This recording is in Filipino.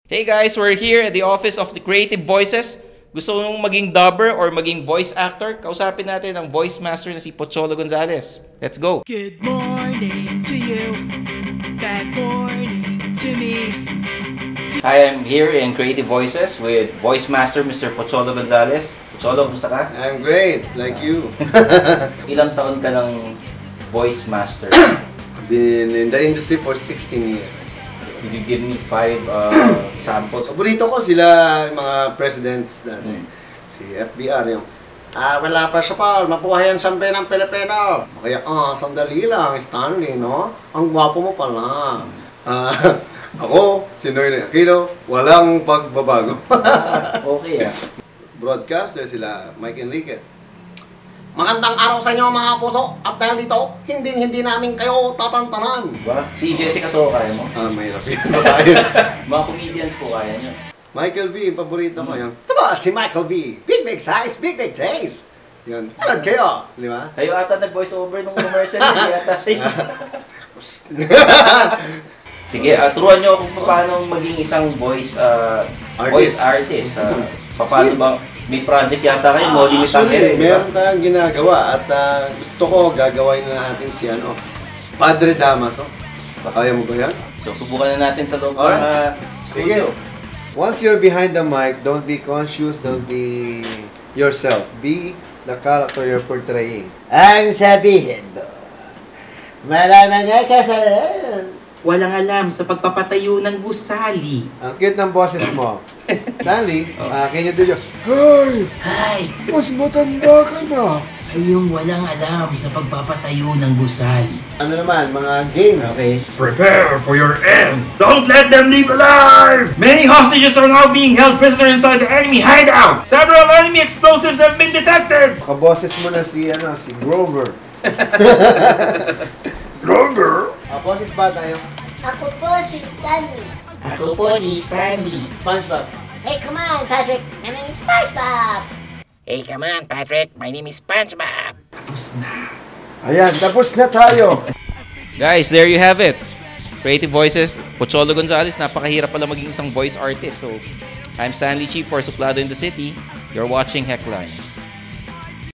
Hey guys, we're here at the office of the Creative Voices. Gusto mong maging dubber or maging voice actor? Kausapin natin ang voice master na si Pocholo Gonzales. Let's go! Good morning to you. Bad morning to me. Hi, I'm here in Creative Voices with voice master Mr. Pocholo Gonzales. Pocholo, kumusta ka? I'm great, like you. Ilang taon ka ng voice master? Been in the industry for 16 years. Could you give me 5 samples? Paborito ko sila yung mga presidents dati. Si FBR yung, wala pa siya pa, mabuhay ang sampe ng Pilipino. Kaya, sandali lang, Stanley, no? Ang gwapo mo pala. Ako, si Noynoy Aquino, walang pagbabago. Okay Broadcaster sila, Mike Enriquez. Magandang araw sa inyo mga puso, at dahil dito, hindi namin kayo tatantanan. Diba? Si Jessica Soho kaya mo? Mahirap yun. Mga comedians po kaya niya. Michael V, yung paborito ko yun. Diba si Michael V? Big size, big taste. Yun. Anad kayo, di ba? Kayo ata nag-voice over nung commercial hindi ata sa inyo. Sige, turuan nyo kung paano maging isang voice artist. Paano ba? May project yata kayo, Molly Actually, meron tayong ginagawa at gusto ko gagawin na natin si Padre Damaso. Kaya mo ba yan? So, subukan na natin sa loob ng Sige. Once you're behind the mic, don't be conscious, don't be yourself. Be the character you're portraying. Ang sabihin mo, malaman nga kasalanan. Walang alam sa pagpapatayo ng gusali. Ang cute ng boses mo. Stanley, can you do your... Hey! Hi! Mas matanda ka na! Kayong walang alam sa pagpapatayo ng gusali. Ano naman, mga games. Okay. Prepare for your end! Don't let them leave alive! Many hostages are now being held prisoner inside the enemy hideout! Several enemy explosives have been detected! Kaboses mo na si Grover. Grover? Boses ba tayo? Ako po si Stanley. Ako po si Stanley. SpongeBob. Hey, come on, Patrick. My name is SpongeBob. Hey, come on, Patrick. My name is SpongeBob. Tapos na. Ayan, tapos na tayo. Guys, there you have it. Creative Voices, Pocholo Gonzales. Napakahirap pala maging isang voice artist. So, I'm Stanley Chief for Suplado in the City. You're watching Hecklines.